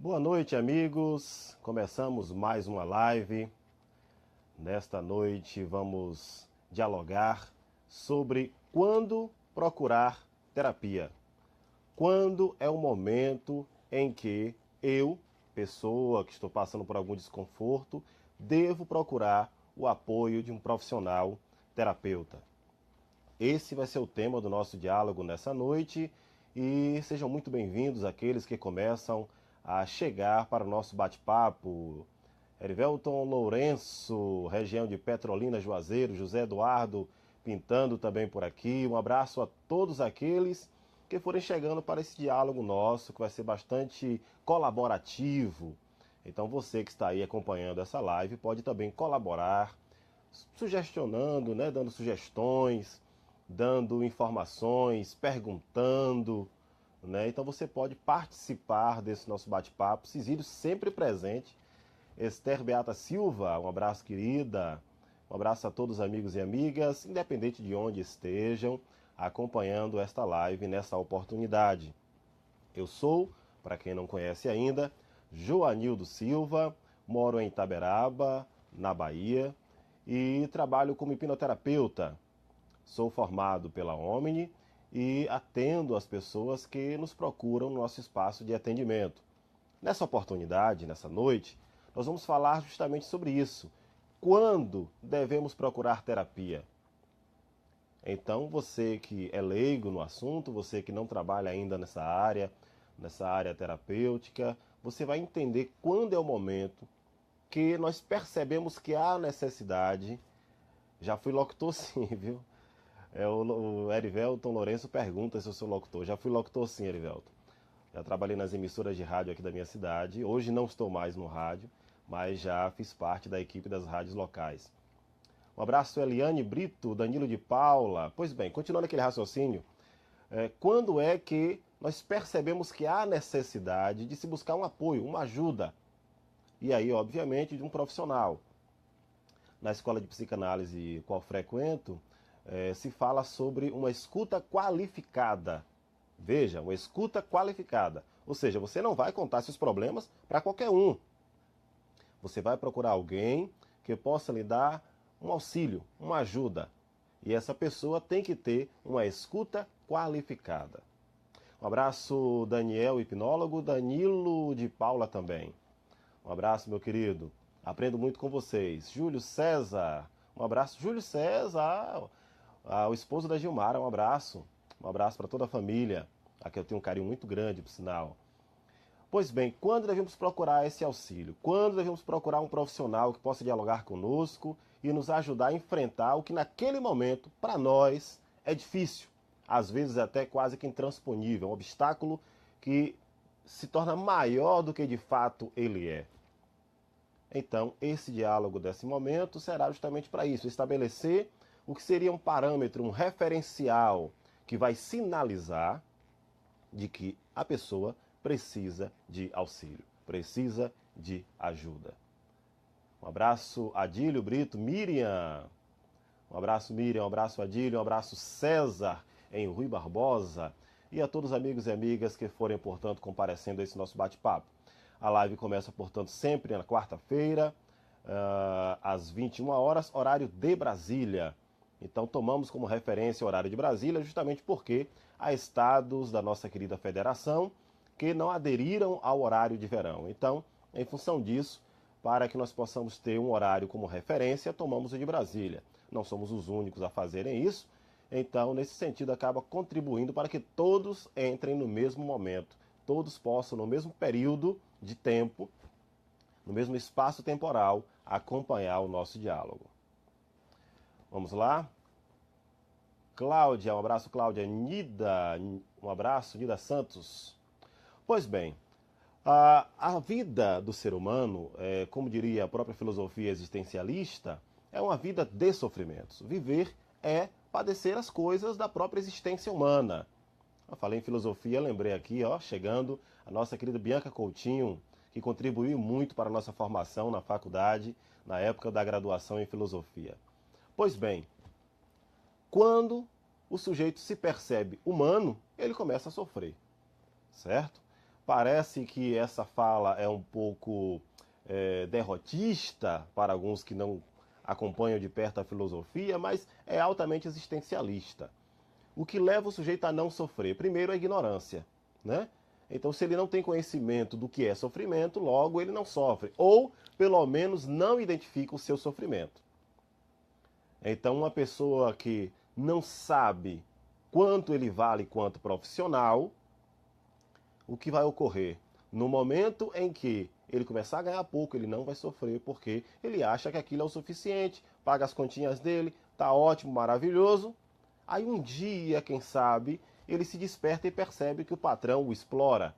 Boa noite, amigos. Começamos mais uma live. Nesta noite vamos dialogar sobre quando procurar terapia. Quando é o momento em que eu, pessoa que estou passando por algum desconforto, devo procurar o apoio de um profissional terapeuta. Esse vai ser o tema do nosso diálogo nessa noite e sejam muito bem-vindos aqueles que começam a chegar para o nosso bate-papo. Erivelton Lourenço, região de Petrolina, Juazeiro, José Eduardo pintando também por aqui. Um abraço a todos aqueles que forem chegando para esse diálogo nosso, que vai ser bastante colaborativo. Então você que está aí acompanhando essa live pode também colaborar, sugestionando, né, dando sugestões, dando informações, perguntando, né? Então você pode participar desse nosso bate-papo. Cisílio sempre presente. Esther Beata Silva, um abraço, querida. Um abraço a todos os amigos e amigas, independente de onde estejam, acompanhando esta live nessa oportunidade. Eu sou, para quem não conhece ainda, Joanildo Silva, moro em Itaberaba, na Bahia, e trabalho como hipnoterapeuta. Sou formado pela Omni e atendo as pessoas que nos procuram no nosso espaço de atendimento. Nessa oportunidade, nessa noite, nós vamos falar justamente sobre isso. Quando devemos procurar terapia? Então, você que é leigo no assunto, você que não trabalha ainda nessa área terapêutica, você vai entender quando é o momento que nós percebemos que há necessidade. Já fui locutor sim, viu? O Erivelton Lourenço pergunta se eu sou locutor. Já fui locutor sim, Erivelton. Já trabalhei nas emissoras de rádio aqui da minha cidade. Hoje não estou mais no rádio, mas já fiz parte da equipe das rádios locais. Um abraço, Eliane Brito, Danilo de Paula. Pois bem, continuando aquele raciocínio, quando é que nós percebemos que há necessidade de se buscar um apoio, uma ajuda? E aí, obviamente, de um profissional. Na escola de psicanálise qual frequento, se fala sobre uma escuta qualificada. Veja, uma escuta qualificada. Ou seja, você não vai contar seus problemas para qualquer um. Você vai procurar alguém que possa lhe dar um auxílio, uma ajuda. E essa pessoa tem que ter uma escuta qualificada. Um abraço, Daniel, hipnólogo, Danilo de Paula também. Um abraço, meu querido. Aprendo muito com vocês. Júlio César. Um abraço, Júlio César, o esposo da Gilmara. Um abraço. Um abraço para toda a família. A que eu tenho um carinho muito grande, por sinal. Pois bem, quando devemos procurar esse auxílio? Quando devemos procurar um profissional que possa dialogar conosco e nos ajudar a enfrentar o que naquele momento, para nós, é difícil. Às vezes até quase que intransponível. Um obstáculo que se torna maior do que de fato ele é. Então, esse diálogo desse momento será justamente para isso, estabelecer o que seria um parâmetro, um referencial que vai sinalizar de que a pessoa precisa de auxílio, precisa de ajuda. Um abraço, Adílio Brito, Miriam. Um abraço, Miriam, um abraço, Adílio, um abraço, César, em Rui Barbosa. E a todos os amigos e amigas que forem, portanto, comparecendo a esse nosso bate-papo. A live começa, portanto, sempre na quarta-feira, às 21 horas, horário de Brasília. Então, tomamos como referência o horário de Brasília, justamente porque há estados da nossa querida federação que não aderiram ao horário de verão. Então, em função disso, para que nós possamos ter um horário como referência, tomamos o de Brasília. Não somos os únicos a fazerem isso, então, nesse sentido, acaba contribuindo para que todos entrem no mesmo momento, todos possam, no mesmo período de tempo, no mesmo espaço temporal, acompanhar o nosso diálogo. Vamos lá? Cláudia, um abraço, Cláudia. Nida, um abraço, Nida Santos. Pois bem, a vida do ser humano, como diria a própria filosofia existencialista, é uma vida de sofrimentos. Viver é padecer as coisas da própria existência humana. Eu falei em filosofia, lembrei aqui, chegando a nossa querida Bianca Coutinho, que contribuiu muito para a nossa formação na faculdade, na época da graduação em filosofia. Pois bem, quando o sujeito se percebe humano, ele começa a sofrer, certo? parece que essa fala é um pouco derrotista para alguns que não acompanham de perto a filosofia, mas é altamente existencialista. O que leva o sujeito a não sofrer? Primeiro, a ignorância, né? Então, se ele não tem conhecimento do que é sofrimento, logo ele não sofre, ou pelo menos não identifica o seu sofrimento. Então, uma pessoa que não sabe quanto ele vale quanto profissional, o que vai ocorrer? No momento em que ele começar a ganhar pouco, ele não vai sofrer, porque ele acha que aquilo é o suficiente, paga as continhas dele, tá ótimo, maravilhoso. Aí um dia, quem sabe, ele se desperta e percebe que o patrão o explora.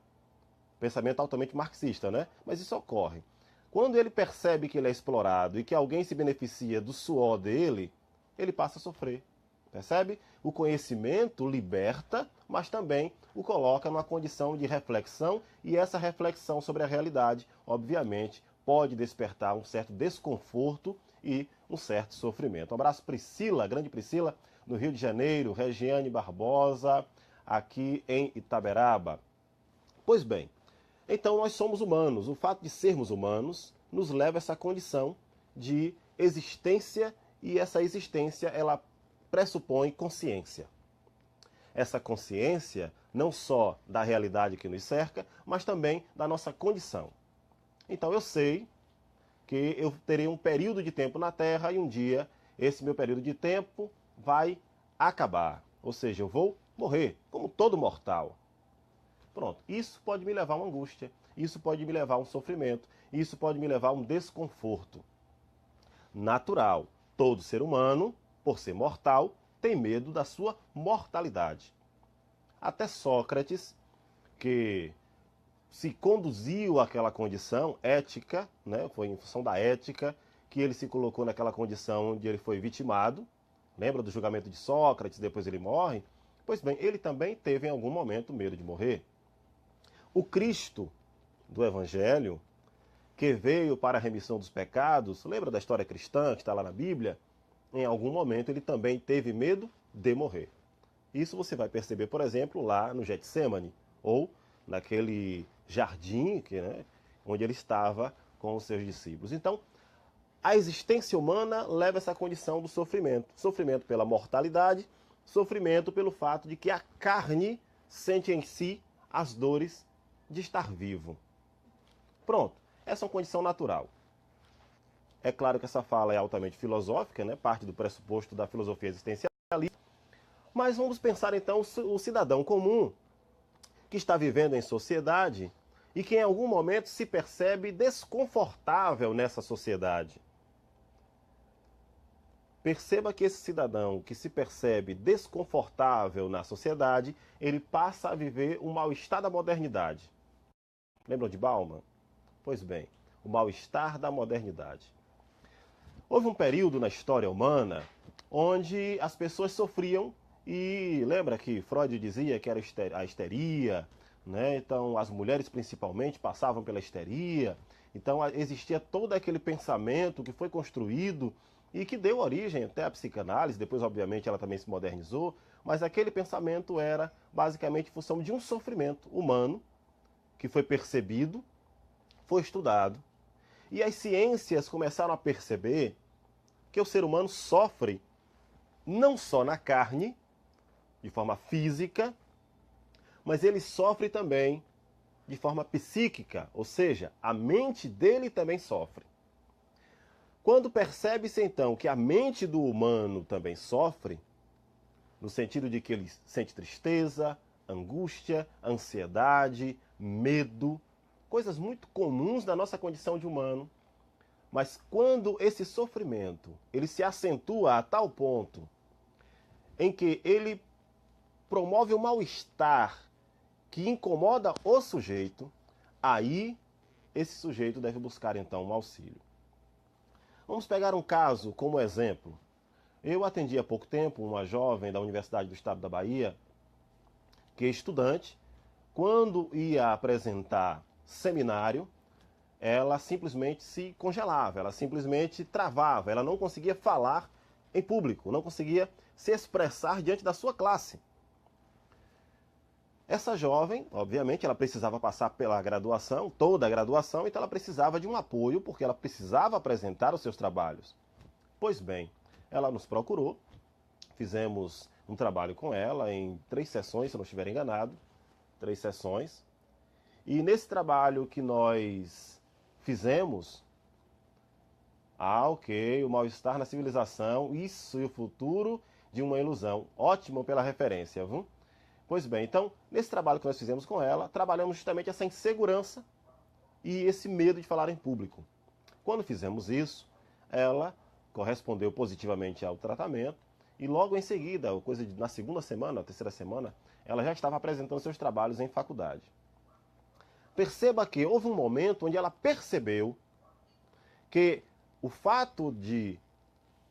Pensamento altamente marxista, né? Mas isso ocorre. Quando ele percebe que ele é explorado e que alguém se beneficia do suor dele, ele passa a sofrer. Percebe? O conhecimento liberta, mas também o coloca numa condição de reflexão, e essa reflexão sobre a realidade, obviamente, pode despertar um certo desconforto e um certo sofrimento. Um abraço, Priscila, grande Priscila, no Rio de Janeiro, Regiane Barbosa, aqui em Itaberaba. Pois bem, então nós somos humanos. O fato de sermos humanos nos leva a essa condição de existência, e essa existência, ela pressupõe consciência. Essa consciência não só da realidade que nos cerca, mas também da nossa condição. Então eu sei que eu terei um período de tempo na Terra e um dia esse meu período de tempo vai acabar. Ou seja, eu vou morrer, como todo mortal. Pronto, isso pode me levar a uma angústia, isso pode me levar a um sofrimento, isso pode me levar a um desconforto. Natural, todo ser humano, por ser mortal, tem medo da sua mortalidade. Até Sócrates, que se conduziu àquela condição ética, né, foi em função da ética que ele se colocou naquela condição onde ele foi vitimado. Lembra do julgamento de Sócrates, depois ele morre? Pois bem, ele também teve em algum momento medo de morrer. O Cristo do Evangelho, que veio para a remissão dos pecados, lembra da história cristã que está lá na Bíblia? Em algum momento ele também teve medo de morrer. Isso você vai perceber, por exemplo, lá no Getsemane, ou naquele jardim onde ele estava com os seus discípulos. Então, a existência humana leva essa condição do sofrimento. Sofrimento pela mortalidade, sofrimento pelo fato de que a carne sente em si as dores de estar vivo. Pronto, essa é uma condição natural. É claro que essa fala é altamente filosófica, né? Parte do pressuposto da filosofia existencialista. Mas vamos pensar então o cidadão comum que está vivendo em sociedade e que em algum momento se percebe desconfortável nessa sociedade. Perceba que esse cidadão que se percebe desconfortável na sociedade, ele passa a viver um mal-estar da modernidade. Lembram de Bauman? Pois bem, o mal-estar da modernidade. Houve um período na história humana onde as pessoas sofriam, e lembra que Freud dizia que era a histeria, né? Então as mulheres principalmente passavam pela histeria, então existia todo aquele pensamento que foi construído e que deu origem até à psicanálise, depois obviamente ela também se modernizou, mas aquele pensamento era basicamente em função de um sofrimento humano que foi percebido, foi estudado, e as ciências começaram a perceber que o ser humano sofre não só na carne, de forma física, mas ele sofre também de forma psíquica, ou seja, a mente dele também sofre. Quando percebe-se então que a mente do humano também sofre, no sentido de que ele sente tristeza, angústia, ansiedade, medo, coisas muito comuns da nossa condição de humano, mas quando esse sofrimento ele se acentua a tal ponto em que ele promove um mal-estar que incomoda o sujeito, aí esse sujeito deve buscar então um auxílio. Vamos pegar um caso como exemplo. Eu atendi há pouco tempo uma jovem da Universidade do Estado da Bahia, que é estudante, quando ia apresentar seminário, ela simplesmente se congelava, ela simplesmente travava, ela não conseguia falar em público, não conseguia se expressar diante da sua classe. Essa jovem, obviamente, ela precisava passar pela graduação, toda a graduação, então ela precisava de um apoio, porque ela precisava apresentar os seus trabalhos. Pois bem, ela nos procurou, fizemos um trabalho com ela em 3 sessões, se eu não estiver enganado, 3 sessões. E nesse trabalho que nós fizemos, ok, o mal-estar na civilização, isso e o futuro de uma ilusão. Ótimo pela referência, viu? Pois bem, então, nesse trabalho que nós fizemos com ela, trabalhamos justamente essa insegurança e esse medo de falar em público. Quando fizemos isso, ela correspondeu positivamente ao tratamento e logo em seguida, na segunda semana, na terceira semana, ela já estava apresentando seus trabalhos em faculdade. Perceba que houve um momento onde ela percebeu que o fato de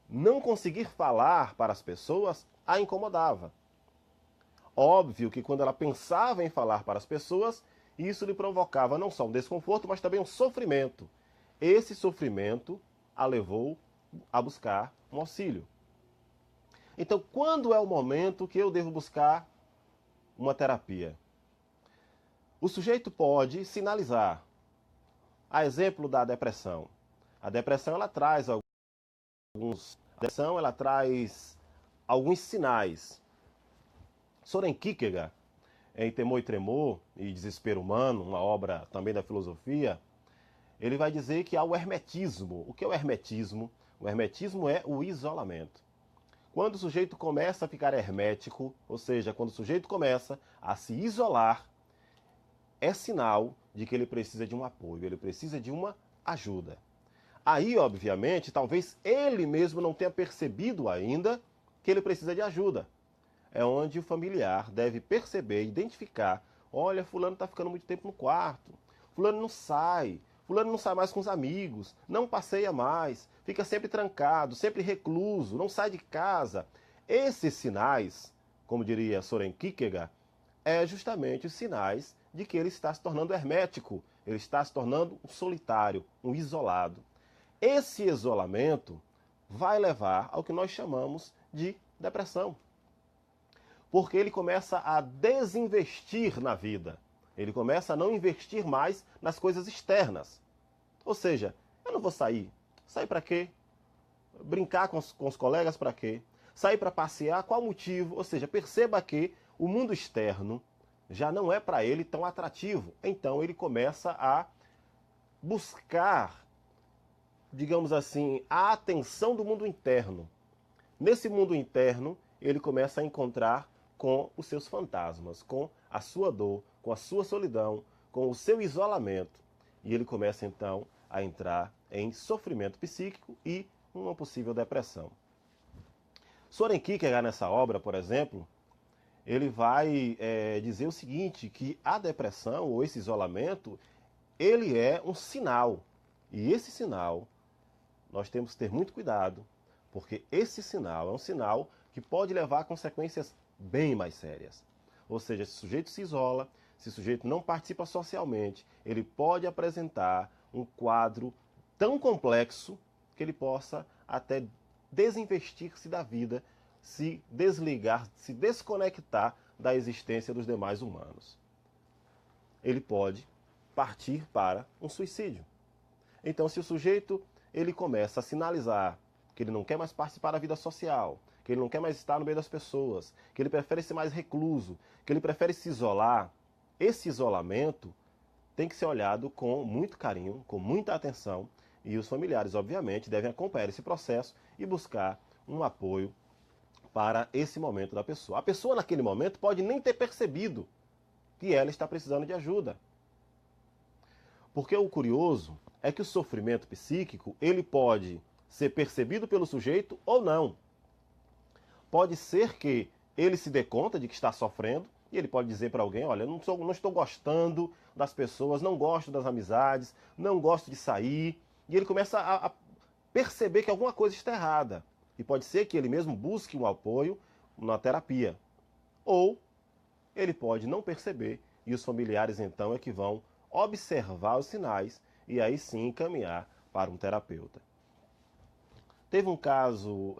não conseguir falar para as pessoas a incomodava. Óbvio que quando ela pensava em falar para as pessoas, isso lhe provocava não só um desconforto, mas também um sofrimento. Esse sofrimento a levou a buscar um auxílio. Então, quando é o momento que eu devo buscar uma terapia? O sujeito pode sinalizar. A exemplo da depressão. A depressão ela traz alguns sinais. Soren Kierkegaard, em Temor e Tremor e Desespero Humano, uma obra também da filosofia, ele vai dizer que há o hermetismo. O que é o hermetismo? O hermetismo é o isolamento. Quando o sujeito começa a ficar hermético, ou seja, quando o sujeito começa a se isolar, é sinal de que ele precisa de um apoio, ele precisa de uma ajuda. Aí, obviamente, talvez ele mesmo não tenha percebido ainda que ele precisa de ajuda. É onde o familiar deve perceber, identificar, olha, fulano está ficando muito tempo no quarto, fulano não sai mais com os amigos, não passeia mais, fica sempre trancado, sempre recluso, não sai de casa. Esses sinais, como diria Soren Kierkegaard, é justamente os sinais de que ele está se tornando hermético, ele está se tornando um solitário, um isolado. Esse isolamento vai levar ao que nós chamamos de depressão. Porque ele começa a desinvestir na vida. Ele começa a não investir mais nas coisas externas. Ou seja, eu não vou sair. Sair para quê? Brincar com os colegas para quê? Sair para passear, qual motivo? Ou seja, perceba que o mundo externo já não é para ele tão atrativo. Então ele começa a buscar, digamos assim, a atenção do mundo interno. Nesse mundo interno, ele começa a encontrar com os seus fantasmas, com a sua dor, com a sua solidão, com o seu isolamento. E ele começa então a entrar em sofrimento psíquico e uma possível depressão. Soren Kierkegaard, nessa obra, por exemplo, ele vai dizer o seguinte, que a depressão ou esse isolamento, ele é um sinal. E esse sinal, nós temos que ter muito cuidado, porque esse sinal é um sinal que pode levar a consequências bem mais sérias. Ou seja, se o sujeito se isola, se o sujeito não participa socialmente, ele pode apresentar um quadro tão complexo que ele possa até desinvestir-se da vida, se desligar, se desconectar da existência dos demais humanos. Ele pode partir para um suicídio. Então, se o sujeito ele começa a sinalizar que ele não quer mais participar da vida social, que ele não quer mais estar no meio das pessoas, que ele prefere ser mais recluso, que ele prefere se isolar, esse isolamento tem que ser olhado com muito carinho, com muita atenção, e os familiares, obviamente, devem acompanhar esse processo e buscar um apoio para esse momento da pessoa. A pessoa, naquele momento, pode nem ter percebido que ela está precisando de ajuda. Porque o curioso é que o sofrimento psíquico, ele pode ser percebido pelo sujeito ou não. Pode ser que ele se dê conta de que está sofrendo e ele pode dizer para alguém, olha, não estou gostando das pessoas, não gosto das amizades, não gosto de sair. E ele começa a perceber que alguma coisa está errada. E pode ser que ele mesmo busque um apoio na terapia. Ou ele pode não perceber e os familiares então é que vão observar os sinais e aí sim encaminhar para um terapeuta. Teve um caso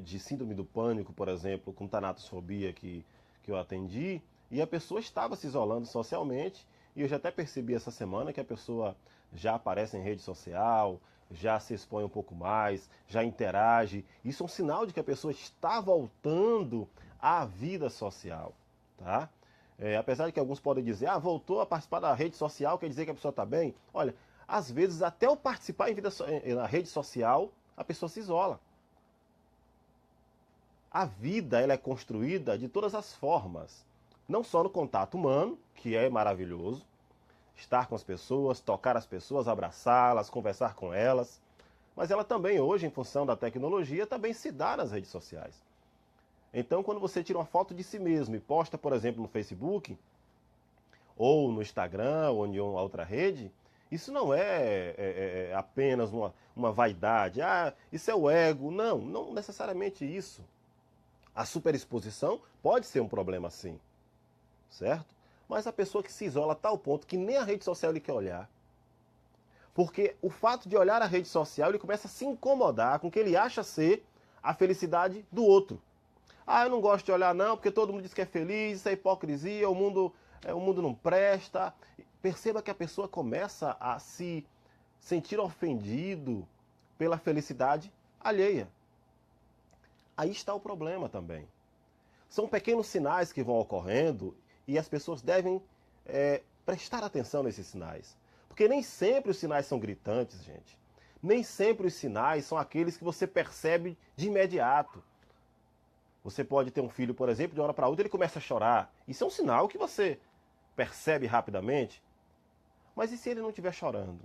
de síndrome do pânico, por exemplo, com tanatosfobia que eu atendi, e a pessoa estava se isolando socialmente, e eu já até percebi essa semana que a pessoa já aparece em rede social, já se expõe um pouco mais, já interage. Isso é um sinal de que a pessoa está voltando à vida social, tá? Apesar de que alguns podem dizer, voltou a participar da rede social, quer dizer que a pessoa está bem. Olha, às vezes até ao participar na rede social, a pessoa se isola. A vida ela é construída de todas as formas, não só no contato humano, que é maravilhoso, estar com as pessoas, tocar as pessoas, abraçá-las, conversar com elas, mas ela também hoje, em função da tecnologia, também se dá nas redes sociais. Então, quando você tira uma foto de si mesmo e posta, por exemplo, no Facebook, ou no Instagram, ou em uma outra rede, isso não é apenas uma vaidade. Isso é o ego. Não, não necessariamente isso. A superexposição pode ser um problema sim, certo? Mas a pessoa que se isola a tal ponto que nem a rede social ele quer olhar. Porque o fato de olhar a rede social, ele começa a se incomodar com o que ele acha ser a felicidade do outro. Eu não gosto de olhar não, porque todo mundo diz que é feliz, isso é hipocrisia, o mundo não presta. Perceba que a pessoa começa a se sentir ofendido pela felicidade alheia. Aí está o problema também. São pequenos sinais que vão ocorrendo e as pessoas devem prestar atenção nesses sinais. Porque nem sempre os sinais são gritantes, gente. Nem sempre os sinais são aqueles que você percebe de imediato. Você pode ter um filho, por exemplo, de uma hora para outra ele começa a chorar. Isso é um sinal que você percebe rapidamente. Mas e se ele não estiver chorando?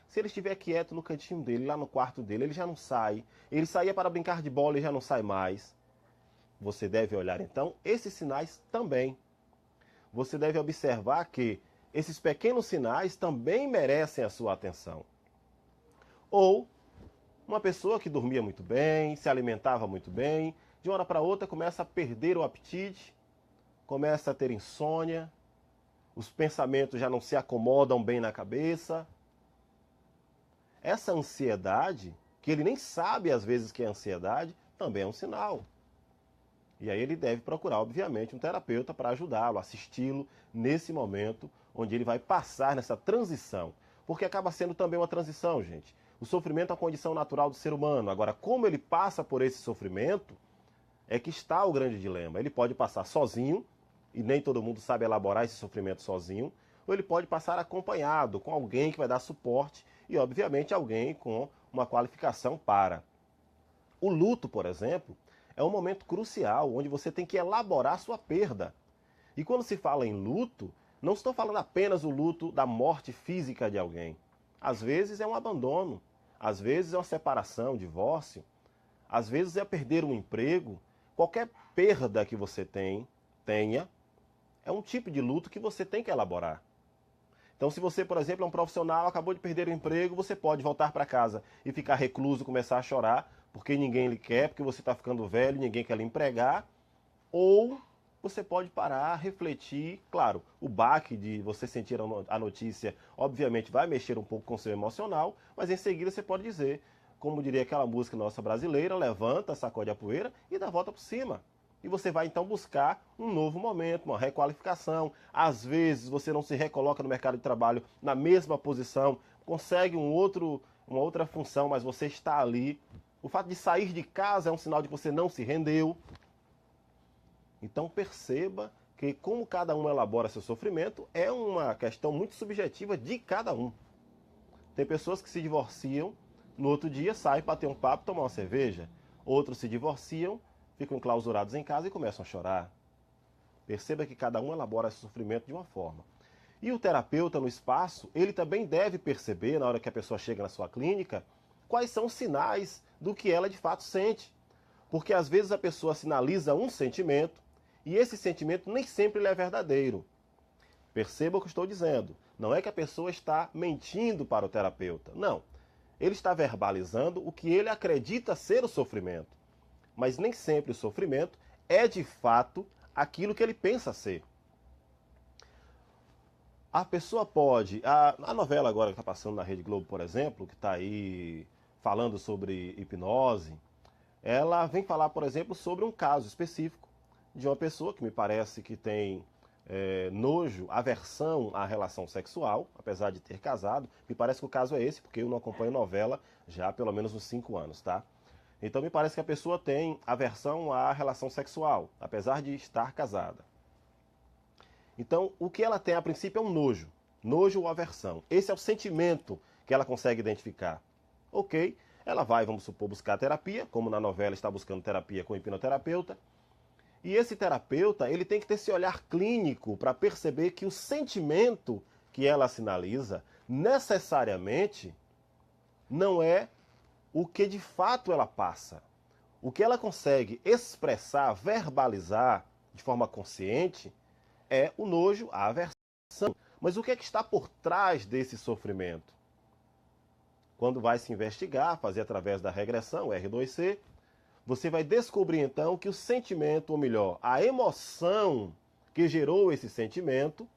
Se ele estiver quieto no cantinho dele, lá no quarto dele, ele já não sai. Ele saía para brincar de bola e já não sai mais. Você deve olhar então esses sinais também. Você deve observar que esses pequenos sinais também merecem a sua atenção. Ou uma pessoa que dormia muito bem, se alimentava muito bem, de uma hora para outra começa a perder o apetite, começa a ter insônia, os pensamentos já não se acomodam bem na cabeça. Essa ansiedade, que ele nem sabe às vezes que é ansiedade, também é um sinal. E aí ele deve procurar, obviamente, um terapeuta para ajudá-lo, assisti-lo nesse momento onde ele vai passar nessa transição. Porque acaba sendo também uma transição, gente. O sofrimento é uma condição natural do ser humano. Agora, como ele passa por esse sofrimento, é que está o grande dilema. Ele pode passar sozinho, e nem todo mundo sabe elaborar esse sofrimento sozinho, ou ele pode passar acompanhado, com alguém que vai dar suporte, e obviamente alguém com uma qualificação para. O luto, por exemplo, é um momento crucial, onde você tem que elaborar sua perda. E quando se fala em luto, não estou falando apenas o luto da morte física de alguém. Às vezes é um abandono, às vezes é uma separação, divórcio, às vezes é perder um emprego. Qualquer perda que você tenha, é um tipo de luto que você tem que elaborar. Então, se você, por exemplo, é um profissional, acabou de perder o emprego, você pode voltar para casa e ficar recluso, começar a chorar, porque ninguém lhe quer, porque você está ficando velho, ninguém quer lhe empregar. Ou você pode parar, refletir. Claro, o baque de você sentir a notícia, obviamente, vai mexer um pouco com o seu emocional, mas em seguida você pode dizer, como diria aquela música nossa brasileira, levanta, sacode a poeira e dá a volta por cima. E você vai então buscar um novo momento, uma requalificação. Às vezes você não se recoloca no mercado de trabalho na mesma posição, consegue uma outra função, mas você está ali. O fato de sair de casa é um sinal de que você não se rendeu. Então perceba que como cada um elabora seu sofrimento é uma questão muito subjetiva de cada um. Tem pessoas que se divorciam, no outro dia saem para ter um papo, tomar uma cerveja. Outros se divorciam, ficam enclausurados em casa e começam a chorar. Perceba que cada um elabora esse sofrimento de uma forma. E o terapeuta no espaço, ele também deve perceber, na hora que a pessoa chega na sua clínica, quais são os sinais do que ela de fato sente. Porque às vezes a pessoa sinaliza um sentimento e esse sentimento nem sempre ele é verdadeiro. Perceba o que eu estou dizendo. Não é que a pessoa está mentindo para o terapeuta. Não. Ele está verbalizando o que ele acredita ser o sofrimento. Mas nem sempre o sofrimento é de fato aquilo que ele pensa ser. A pessoa pode... A novela agora que está passando na Rede Globo, por exemplo, que está aí falando sobre hipnose, ela vem falar, por exemplo, sobre um caso específico de uma pessoa que me parece que tem nojo, aversão à relação sexual, apesar de ter casado. Me parece que o caso é esse, porque eu não acompanho novela já há pelo menos uns 5 anos, tá? Então me parece que a pessoa tem aversão à relação sexual, apesar de estar casada. Então, o que ela tem a princípio é um nojo. Nojo ou aversão. Esse é o sentimento que ela consegue identificar. Ok, ela vai, vamos supor, buscar terapia, como na novela está buscando terapia com o hipnoterapeuta. E esse terapeuta, ele tem que ter esse olhar clínico para perceber que o sentimento que ela sinaliza necessariamente não é o que de fato ela passa. O que ela consegue expressar, verbalizar de forma consciente é o nojo, a aversão. Mas o que é que está por trás desse sofrimento? Quando vai se investigar, fazer através da regressão, R2C, você vai descobrir então que o sentimento, ou melhor, a emoção que gerou esse sentimento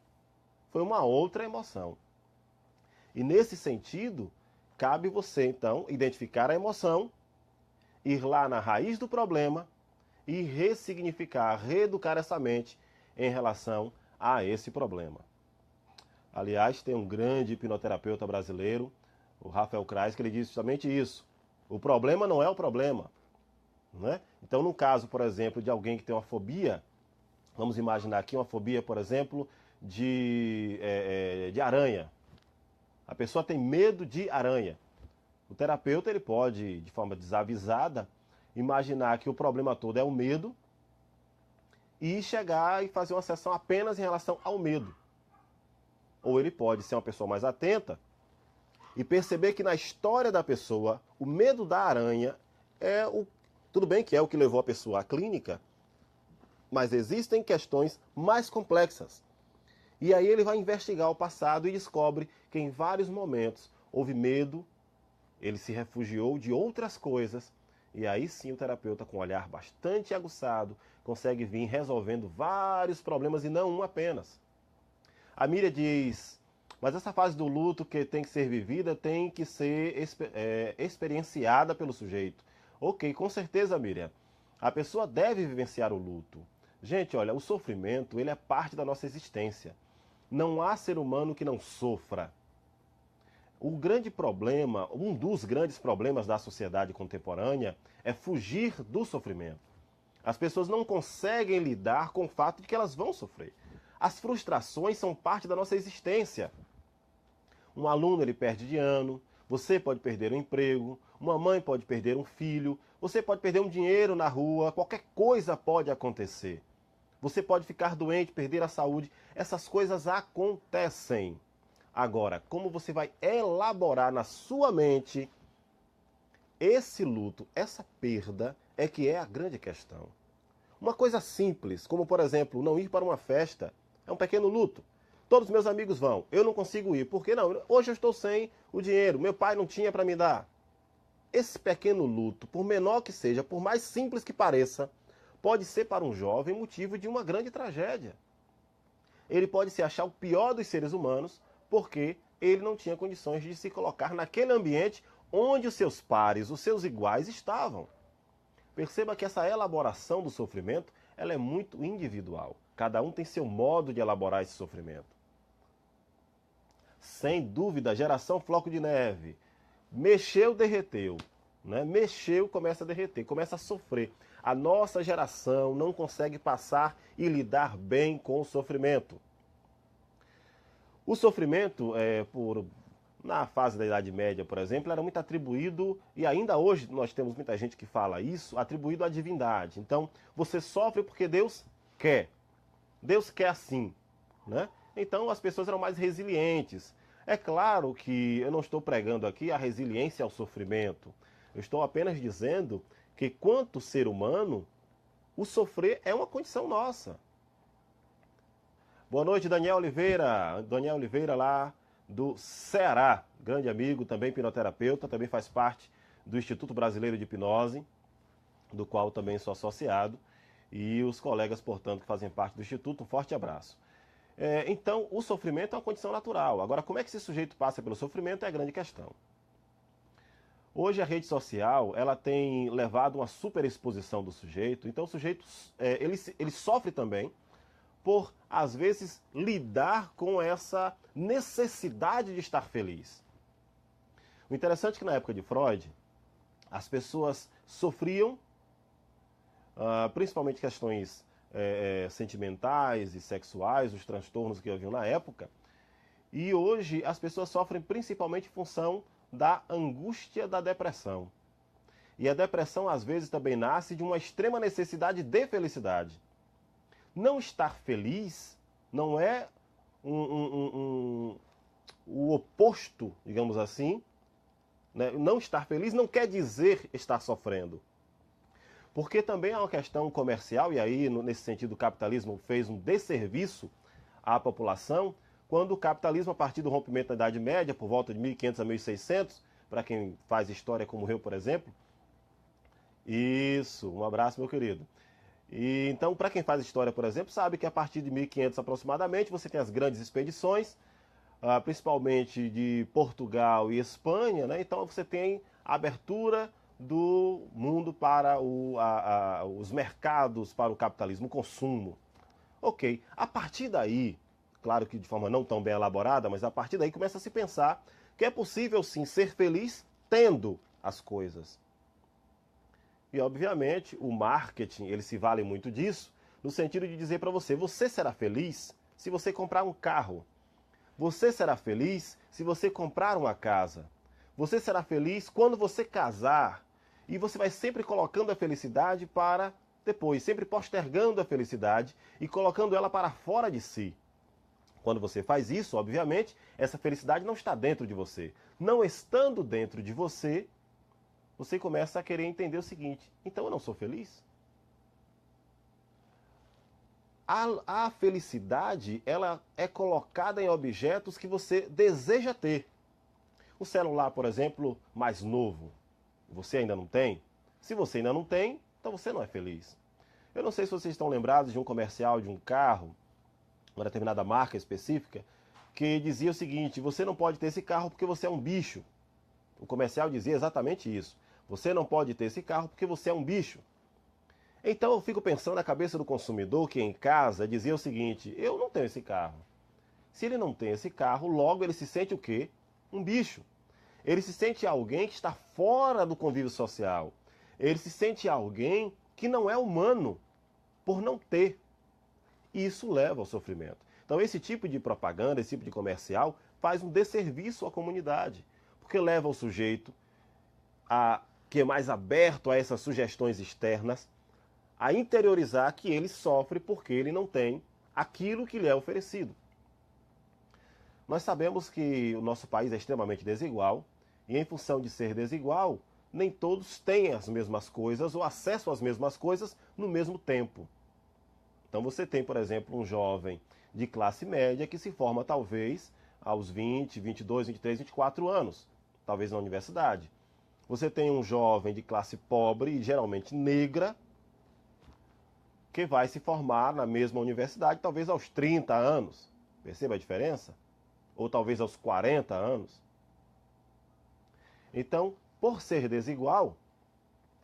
foi uma outra emoção. E nesse sentido, cabe você então identificar a emoção, ir lá na raiz do problema e ressignificar, reeducar essa mente em relação a esse problema. Aliás, tem um grande hipnoterapeuta brasileiro, o Rafael Kreis, que ele diz justamente isso. O problema não é o problema. Né? Então, no caso, por exemplo, de alguém que tem uma fobia, vamos imaginar aqui uma fobia, por exemplo, de aranha. A pessoa tem medo de aranha. O terapeuta ele pode, de forma desavisada, imaginar que o problema todo é o medo e chegar e fazer uma sessão apenas em relação ao medo. Ou ele pode ser uma pessoa mais atenta e perceber que na história da pessoa, o medo da aranha é o... Tudo bem que é o que levou a pessoa à clínica, mas existem questões mais complexas. E aí ele vai investigar o passado e descobre que em vários momentos houve medo, ele se refugiou de outras coisas, e aí sim o terapeuta, com um olhar bastante aguçado, consegue vir resolvendo vários problemas e não um apenas. A Miriam diz, mas essa fase do luto que tem que ser vivida tem que ser experienciada pelo sujeito. Ok, com certeza, Miriam. A pessoa deve vivenciar o luto. Gente, olha, o sofrimento, ele é parte da nossa existência. Não há ser humano que não sofra. O grande problema, um dos grandes problemas da sociedade contemporânea é fugir do sofrimento. As pessoas não conseguem lidar com o fato de que elas vão sofrer. As frustrações são parte da nossa existência. Um aluno ele perde de ano, você pode perder um emprego, uma mãe pode perder um filho, você pode perder um dinheiro na rua, qualquer coisa pode acontecer. Você pode ficar doente, perder a saúde, essas coisas acontecem. Agora, como você vai elaborar na sua mente esse luto, essa perda, é que é a grande questão. Uma coisa simples, como por exemplo, não ir para uma festa, é um pequeno luto. Todos os meus amigos vão, eu não consigo ir. Por que não? Hoje eu estou sem o dinheiro, meu pai não tinha para me dar. Esse pequeno luto, por menor que seja, por mais simples que pareça, pode ser para um jovem motivo de uma grande tragédia. Ele pode se achar o pior dos seres humanos porque ele não tinha condições de se colocar naquele ambiente onde os seus pares, os seus iguais estavam. Perceba que essa elaboração do sofrimento, ela é muito individual. Cada um tem seu modo de elaborar esse sofrimento. Sem dúvida, geração floco de neve. Mexeu, derreteu. Né? Mexeu, começa a derreter, começa a sofrer. A nossa geração não consegue passar e lidar bem com o sofrimento. O sofrimento, na fase da Idade Média, por exemplo, era muito atribuído, e ainda hoje nós temos muita gente que fala isso, atribuído à divindade. Então, você sofre porque Deus quer. Deus quer assim. Né? Então, as pessoas eram mais resilientes. É claro que eu não estou pregando aqui a resiliência ao sofrimento. Eu estou apenas dizendo que, quanto ser humano, o sofrer é uma condição nossa. Boa noite, Daniel Oliveira. Daniel Oliveira lá do Ceará. Grande amigo, também hipnoterapeuta, também faz parte do Instituto Brasileiro de Hipnose, do qual também sou associado. E os colegas, portanto, que fazem parte do Instituto, um forte abraço. Então, o sofrimento é uma condição natural. Agora, como é que esse sujeito passa pelo sofrimento é a grande questão. Hoje a rede social ela tem levado uma superexposição do sujeito, então o sujeito ele sofre também, por, às vezes, lidar com essa necessidade de estar feliz. O interessante é que na época de Freud, as pessoas sofriam, principalmente questões sentimentais e sexuais, os transtornos que haviam na época, e hoje as pessoas sofrem principalmente em função da angústia da depressão. E a depressão às vezes também nasce de uma extrema necessidade de felicidade. Não estar feliz não é o oposto, digamos assim. Né? Não estar feliz não quer dizer estar sofrendo. Porque também há uma questão comercial, e aí, nesse sentido, o capitalismo fez um desserviço à população, quando o capitalismo, a partir do rompimento da Idade Média, por volta de 1500 a 1600, para quem faz história como eu, por exemplo. Isso, um abraço, meu querido. E então, para quem faz história, por exemplo, sabe que a partir de 1500 aproximadamente, você tem as grandes expedições, principalmente de Portugal e Espanha, né? Então você tem a abertura do mundo para os mercados, para o capitalismo, o consumo. Ok, a partir daí, claro que de forma não tão bem elaborada, mas a partir daí começa a se pensar que é possível sim ser feliz tendo as coisas. E obviamente o marketing, ele se vale muito disso, no sentido de dizer para você, você será feliz se você comprar um carro. Você será feliz se você comprar uma casa. Você será feliz quando você casar. E você vai sempre colocando a felicidade para depois, sempre postergando a felicidade e colocando ela para fora de si. Quando você faz isso, obviamente, essa felicidade não está dentro de você. Não estando dentro de você, você começa a querer entender o seguinte: então eu não sou feliz? A felicidade, ela é colocada em objetos que você deseja ter. O celular, por exemplo, mais novo, você ainda não tem? Se você ainda não tem, então você não é feliz. Eu não sei se vocês estão lembrados de um comercial de um carro, uma determinada marca específica, que dizia o seguinte: você não pode ter esse carro porque você é um bicho. O comercial dizia exatamente isso. Você não pode ter esse carro porque você é um bicho. Então eu fico pensando na cabeça do consumidor que em casa dizia o seguinte: eu não tenho esse carro. Se ele não tem esse carro, logo ele se sente o quê? Um bicho. Ele se sente alguém que está fora do convívio social. Ele se sente alguém que não é humano por não ter. E isso leva ao sofrimento. Então esse tipo de propaganda, esse tipo de comercial faz um desserviço à comunidade, porque leva o sujeito que é mais aberto a essas sugestões externas, a interiorizar que ele sofre porque ele não tem aquilo que lhe é oferecido. Nós sabemos que o nosso país é extremamente desigual, e em função de ser desigual, nem todos têm as mesmas coisas ou acesso às mesmas coisas no mesmo tempo. Então você tem, por exemplo, um jovem de classe média que se forma talvez aos 20, 22, 23, 24 anos, talvez na universidade. Você tem um jovem de classe pobre, geralmente negra, que vai se formar na mesma universidade talvez aos 30 anos. Perceba a diferença? Ou talvez aos 40 anos. Então, por ser desigual,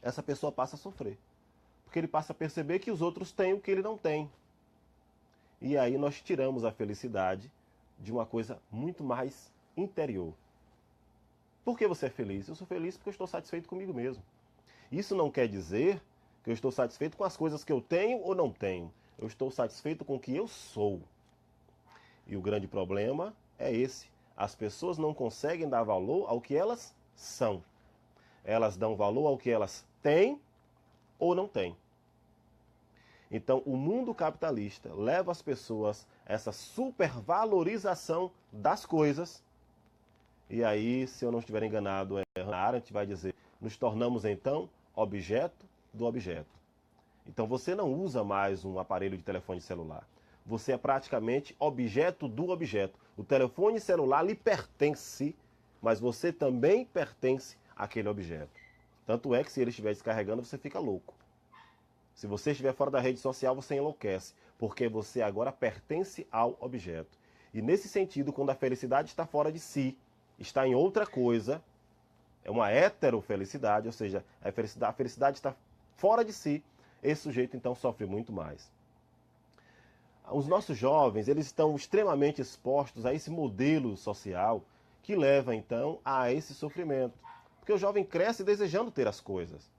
essa pessoa passa a sofrer. Porque ele passa a perceber que os outros têm o que ele não tem. E aí nós tiramos a felicidade de uma coisa muito mais interior. Por que você é feliz? Eu sou feliz porque eu estou satisfeito comigo mesmo. Isso não quer dizer que eu estou satisfeito com as coisas que eu tenho ou não tenho. Eu estou satisfeito com o que eu sou. E o grande problema é esse. As pessoas não conseguem dar valor ao que elas são. Elas dão valor ao que elas têm ou não têm. Então, o mundo capitalista leva as pessoas a essa supervalorização das coisas. E aí, se eu não estiver enganado, Hannah Arendt vai dizer: nos tornamos então objeto do objeto. Então você não usa mais um aparelho de telefone celular. Você é praticamente objeto do objeto. O telefone celular lhe pertence, mas você também pertence àquele objeto. Tanto é que se ele estiver descarregando, você fica louco. Se você estiver fora da rede social, você enlouquece, porque você agora pertence ao objeto. E nesse sentido, quando a felicidade está fora de si, está em outra coisa, é uma heterofelicidade, ou seja, a felicidade está fora de si, esse sujeito então sofre muito mais. Os nossos jovens, eles estão extremamente expostos a esse modelo social que leva, então, a esse sofrimento. Porque o jovem cresce desejando ter as coisas.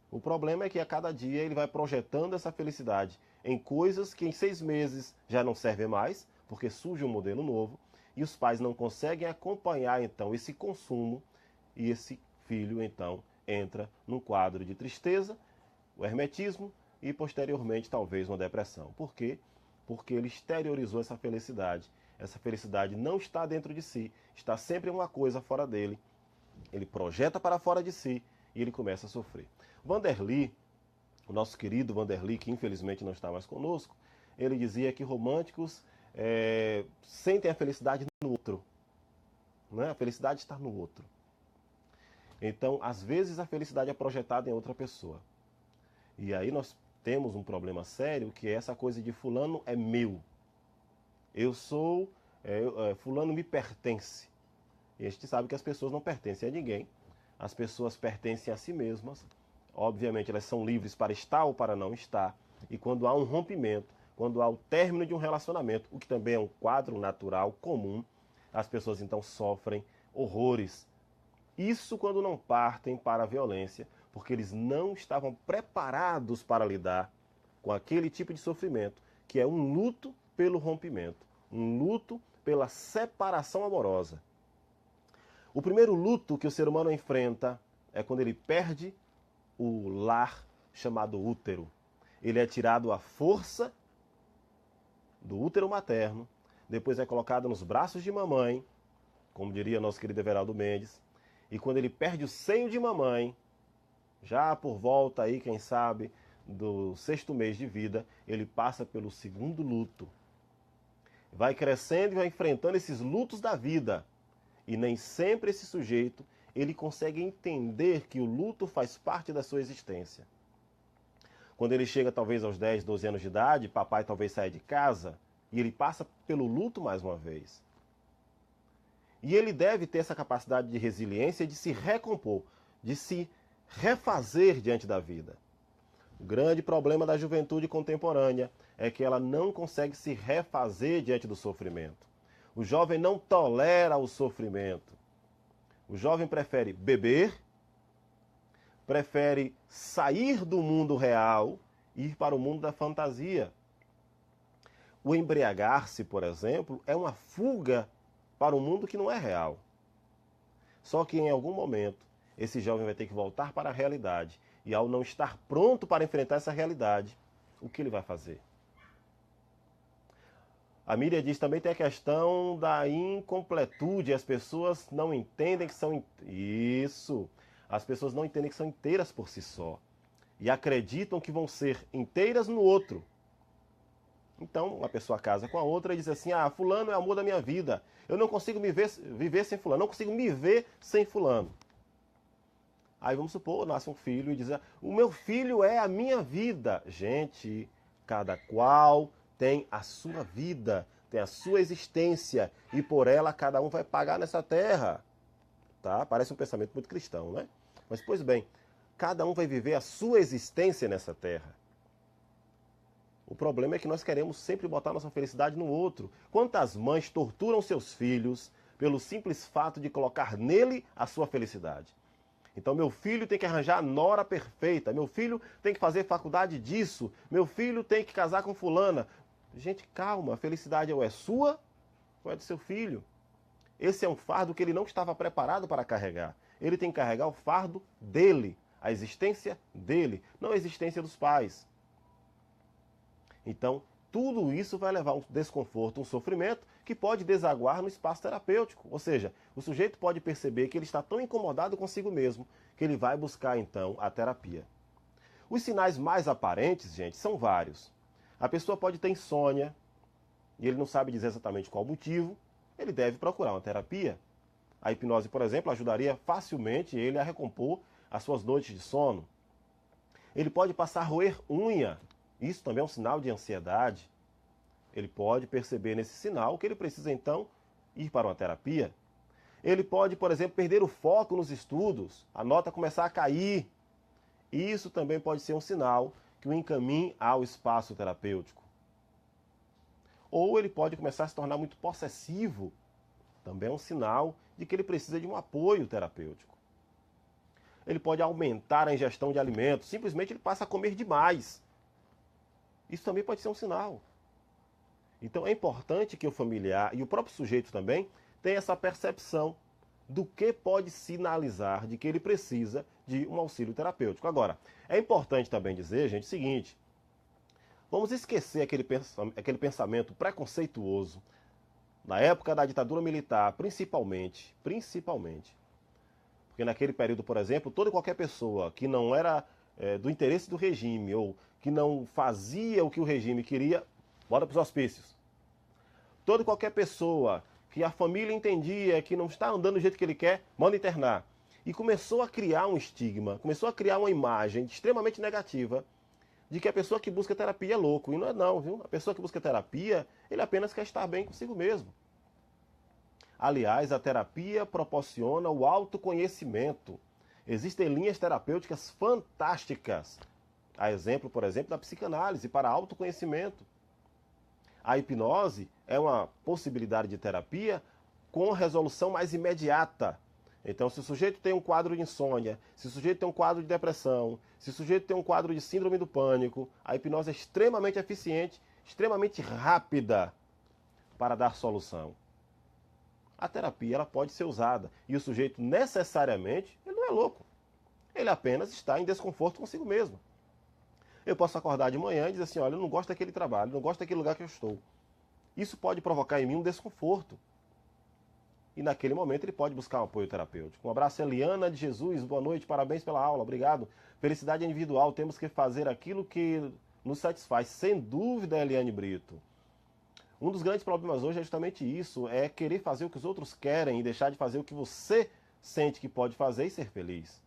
O problema é que a cada dia ele vai projetando essa felicidade em coisas que em 6 meses já não servem mais, porque surge um modelo novo, e os pais não conseguem acompanhar, então, esse consumo, e esse filho, então, entra num quadro de tristeza, o hermetismo, e posteriormente talvez uma depressão. Por quê? Porque ele exteriorizou essa felicidade. Essa felicidade não está dentro de si, está sempre uma coisa fora dele. Ele projeta para fora de si e ele começa a sofrer. Vanderly, o nosso querido Vanderly, que infelizmente não está mais conosco, ele dizia que românticos sentem a felicidade no outro. Né? A felicidade está no outro. Então, às vezes, a felicidade é projetada em outra pessoa. E aí nós temos um problema sério, que é essa coisa de fulano é meu. Eu sou, fulano me pertence. E a gente sabe que as pessoas não pertencem a ninguém. As pessoas pertencem a si mesmas. Obviamente, elas são livres para estar ou para não estar. E quando há um rompimento, quando há o término de um relacionamento, o que também é um quadro natural comum, as pessoas então sofrem horrores. Isso quando não partem para a violência, porque eles não estavam preparados para lidar com aquele tipo de sofrimento, que é um luto pelo rompimento, um luto pela separação amorosa. O primeiro luto que o ser humano enfrenta é quando ele perde o lar chamado útero. Ele é tirado à força do útero materno, depois é colocado nos braços de mamãe, como diria nosso querido Everaldo Mendes, e quando ele perde o seio de mamãe, já por volta aí, quem sabe, do 6º mês de vida, ele passa pelo segundo luto. Vai crescendo e vai enfrentando esses lutos da vida. E nem sempre esse sujeito, ele consegue entender que o luto faz parte da sua existência. Quando ele chega talvez aos 10, 12 anos de idade, papai talvez saia de casa, e ele passa pelo luto mais uma vez. E ele deve ter essa capacidade de resiliência, de se recompor, de se refazer diante da vida. O grande problema da juventude contemporânea é que ela não consegue se refazer diante do sofrimento. O jovem não tolera o sofrimento. O jovem prefere beber, prefere sair do mundo real e ir para o mundo da fantasia. O embriagar-se, por exemplo, é uma fuga para um mundo que não é real. Só que em algum momento, esse jovem vai ter que voltar para a realidade. E ao não estar pronto para enfrentar essa realidade, o que ele vai fazer? A Miriam diz também tem a questão da incompletude. As pessoas não entendem que são... Isso! As pessoas não entendem que são inteiras por si só. E acreditam que vão ser inteiras no outro. Então, uma pessoa casa com a outra e diz assim, fulano é o amor da minha vida. Eu não consigo viver sem fulano, não consigo me ver sem fulano. Aí vamos supor, nasce um filho e diz, o meu filho é a minha vida. Gente, cada qual tem a sua vida, tem a sua existência, e por ela cada um vai pagar nessa terra. Tá? Parece um pensamento muito cristão, né? Mas, pois bem, cada um vai viver a sua existência nessa terra. O problema é que nós queremos sempre botar nossa felicidade no outro. Quantas mães torturam seus filhos pelo simples fato de colocar nele a sua felicidade? Então, meu filho tem que arranjar a nora perfeita, meu filho tem que fazer faculdade disso, meu filho tem que casar com fulana. Gente, calma, a felicidade ou é sua ou é do seu filho. Esse é um fardo que ele não estava preparado para carregar. Ele tem que carregar o fardo dele, a existência dele, não a existência dos pais. Então, tudo isso vai levar a um desconforto, um sofrimento, que pode desaguar no espaço terapêutico. Ou seja, o sujeito pode perceber que ele está tão incomodado consigo mesmo, que ele vai buscar, então, a terapia. Os sinais mais aparentes, gente, são vários. A pessoa pode ter insônia, e ele não sabe dizer exatamente qual o motivo, ele deve procurar uma terapia. A hipnose, por exemplo, ajudaria facilmente ele a recompor as suas noites de sono. Ele pode passar a roer unha. Isso também é um sinal de ansiedade. Ele pode perceber nesse sinal que ele precisa, então, ir para uma terapia. Ele pode, por exemplo, perder o foco nos estudos, a nota começar a cair. Isso também pode ser um sinal que o encaminhe ao espaço terapêutico. Ou ele pode começar a se tornar muito possessivo, também é um sinal de que ele precisa de um apoio terapêutico. Ele pode aumentar a ingestão de alimentos, simplesmente ele passa a comer demais. Isso também pode ser um sinal. Então é importante que o familiar e o próprio sujeito também tenha essa percepção do que pode sinalizar de que ele precisa de um auxílio terapêutico. Agora, é importante também dizer, gente, o seguinte: vamos esquecer aquele pensamento preconceituoso na época da ditadura militar, principalmente, porque naquele período, por exemplo, toda e qualquer pessoa que não era do interesse do regime ou que não fazia o que o regime queria, bora para os hospícios. Toda e qualquer pessoa que a família entendia que não está andando do jeito que ele quer, manda internar. E começou a criar um estigma, começou a criar uma imagem extremamente negativa de que a pessoa que busca terapia é louco. E não é não, viu? A pessoa que busca terapia, ele apenas quer estar bem consigo mesmo. Aliás, a terapia proporciona o autoconhecimento. Existem linhas terapêuticas fantásticas. A exemplo, por exemplo, da psicanálise para autoconhecimento. A hipnose é uma possibilidade de terapia com resolução mais imediata. Então, se o sujeito tem um quadro de insônia, se o sujeito tem um quadro de depressão, se o sujeito tem um quadro de síndrome do pânico, a hipnose é extremamente eficiente, extremamente rápida para dar solução. A terapia ela pode ser usada e o sujeito necessariamente, ele não é louco. Ele apenas está em desconforto consigo mesmo. Eu posso acordar de manhã e dizer assim, olha, eu não gosto daquele trabalho, não gosto daquele lugar que eu estou. Isso pode provocar em mim um desconforto. E naquele momento ele pode buscar um apoio terapêutico. Um abraço, Eliana de Jesus, boa noite, parabéns pela aula, obrigado. Felicidade individual, temos que fazer aquilo que nos satisfaz, sem dúvida, Eliane Brito. Um dos grandes problemas hoje é justamente isso, é querer fazer o que os outros querem e deixar de fazer o que você sente que pode fazer e ser feliz.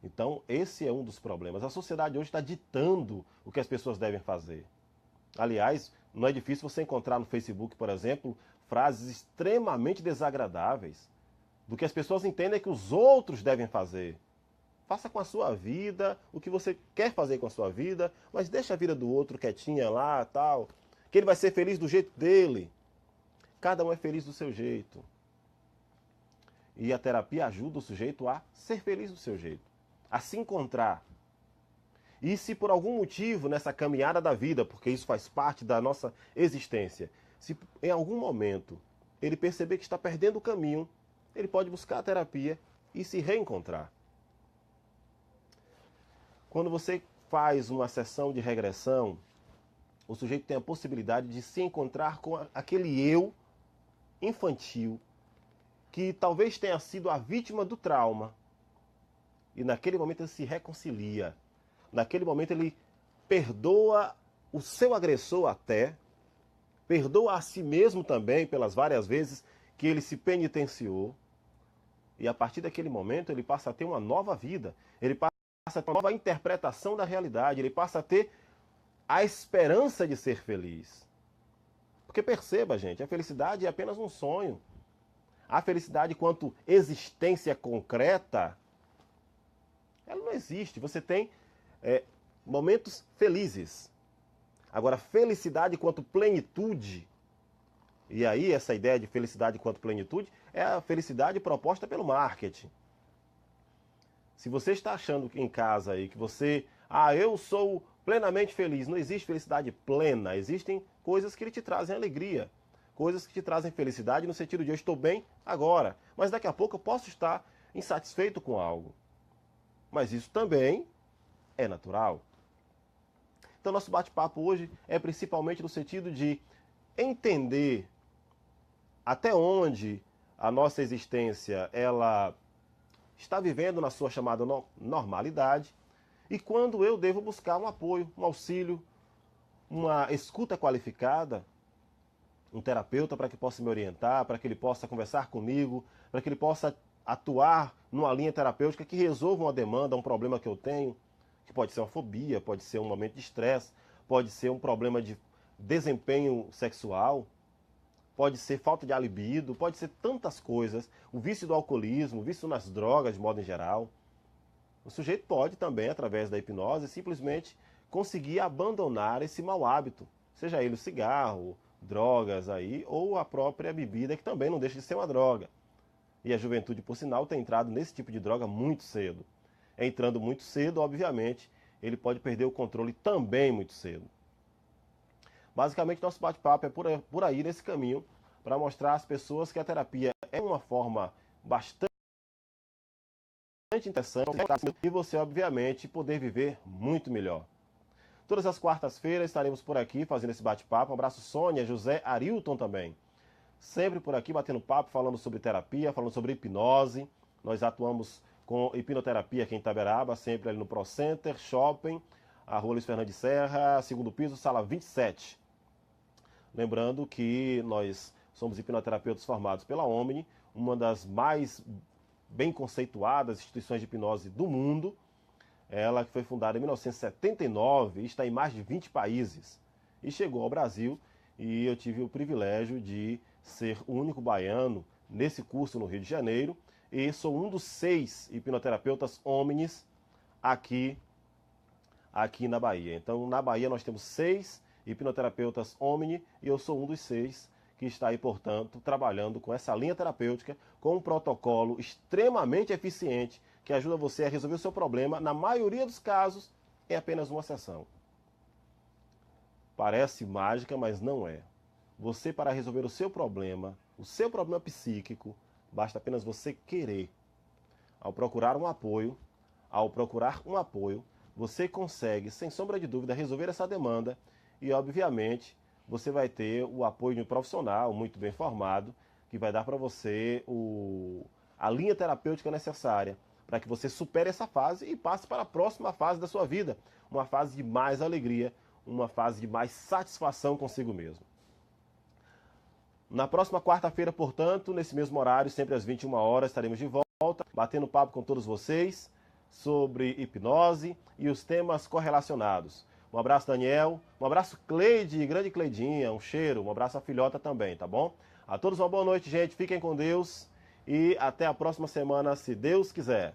Então, esse é um dos problemas. A sociedade hoje está ditando o que as pessoas devem fazer. Aliás, não é difícil você encontrar no Facebook, por exemplo, frases extremamente desagradáveis do que as pessoas entendem que os outros devem fazer. Faça com a sua vida o que você quer fazer com a sua vida, mas deixa a vida do outro quietinha lá, tal, que ele vai ser feliz do jeito dele. Cada um é feliz do seu jeito. E a terapia ajuda o sujeito a ser feliz do seu jeito, a se encontrar. E se por algum motivo nessa caminhada da vida, porque isso faz parte da nossa existência, se em algum momento ele perceber que está perdendo o caminho, ele pode buscar a terapia e se reencontrar. Quando você faz uma sessão de regressão, o sujeito tem a possibilidade de se encontrar com aquele eu infantil que talvez tenha sido a vítima do trauma. E naquele momento ele se reconcilia. Naquele momento ele perdoa o seu agressor até, perdoa a si mesmo também pelas várias vezes que ele se penitenciou. E a partir daquele momento ele passa a ter uma nova vida. Ele passa a ter uma nova interpretação da realidade. Ele passa a ter a esperança de ser feliz. Porque perceba, gente, a felicidade é apenas um sonho. A felicidade quanto existência concreta, ela não existe. Você tem momentos felizes. Agora, felicidade quanto plenitude, e aí essa ideia de felicidade quanto plenitude é a felicidade proposta pelo marketing. Se você está achando em casa aí que você, eu sou plenamente feliz, não existe felicidade plena, existem coisas que te trazem alegria, coisas que te trazem felicidade no sentido de eu estou bem agora, mas daqui a pouco eu posso estar insatisfeito com algo. Mas isso também é natural. Então nosso bate-papo hoje é principalmente no sentido de entender até onde a nossa existência ela está vivendo na sua chamada normalidade e quando eu devo buscar um apoio, um auxílio, uma escuta qualificada, um terapeuta para que possa me orientar, para que ele possa conversar comigo, para que ele possa atuar numa linha terapêutica que resolva uma demanda, um problema que eu tenho, que pode ser uma fobia, pode ser um momento de estresse, pode ser um problema de desempenho sexual, pode ser falta de libido, pode ser tantas coisas, o vício do alcoolismo, o vício nas drogas de modo em geral. O sujeito pode também, através da hipnose, simplesmente conseguir abandonar esse mau hábito, seja ele o cigarro, drogas aí, ou a própria bebida, que também não deixa de ser uma droga. E a juventude, por sinal, tem entrado nesse tipo de droga muito cedo. Entrando muito cedo, obviamente, ele pode perder o controle também muito cedo. Basicamente, nosso bate-papo é por aí, nesse caminho, para mostrar às pessoas que a terapia é uma forma bastante interessante e você, obviamente, poder viver muito melhor. Todas as quartas-feiras estaremos por aqui fazendo esse bate-papo. Um abraço, Sônia, José, Arilton também. Sempre por aqui batendo papo, falando sobre terapia, falando sobre hipnose. Nós atuamos com hipnoterapia aqui em Itaberaba, sempre ali no Pro Center, Shopping, a Rua Luiz Fernando de Serra, segundo piso, sala 27. Lembrando que nós somos hipnoterapeutas formados pela Omni, uma das mais bem conceituadas instituições de hipnose do mundo. Ela que foi fundada em 1979 e está em mais de 20 países. E chegou ao Brasil e eu tive o privilégio de ser o único baiano nesse curso no Rio de Janeiro. E sou um dos 6 hipnoterapeutas Omnis aqui na Bahia. Então, na Bahia nós temos 6 hipnoterapeutas Omni e eu sou um dos 6 que está aí, portanto, trabalhando com essa linha terapêutica, com um protocolo extremamente eficiente que ajuda você a resolver o seu problema, na maioria dos casos, em apenas uma sessão. Parece mágica, mas não é. Você, para resolver o seu problema psíquico, basta apenas você querer. Ao procurar um apoio, você consegue, sem sombra de dúvida, resolver essa demanda e, obviamente, você vai ter o apoio de um profissional muito bem formado, que vai dar para você a linha terapêutica necessária para que você supere essa fase e passe para a próxima fase da sua vida, uma fase de mais alegria, uma fase de mais satisfação consigo mesmo. Na próxima quarta-feira, portanto, nesse mesmo horário, sempre às 21 horas, estaremos de volta, batendo papo com todos vocês sobre hipnose e os temas correlacionados. Um abraço, Daniel. Um abraço, Cleide, grande Cleidinha. Um cheiro. Um abraço à filhota também, tá bom? A todos uma boa noite, gente. Fiquem com Deus e até a próxima semana, se Deus quiser.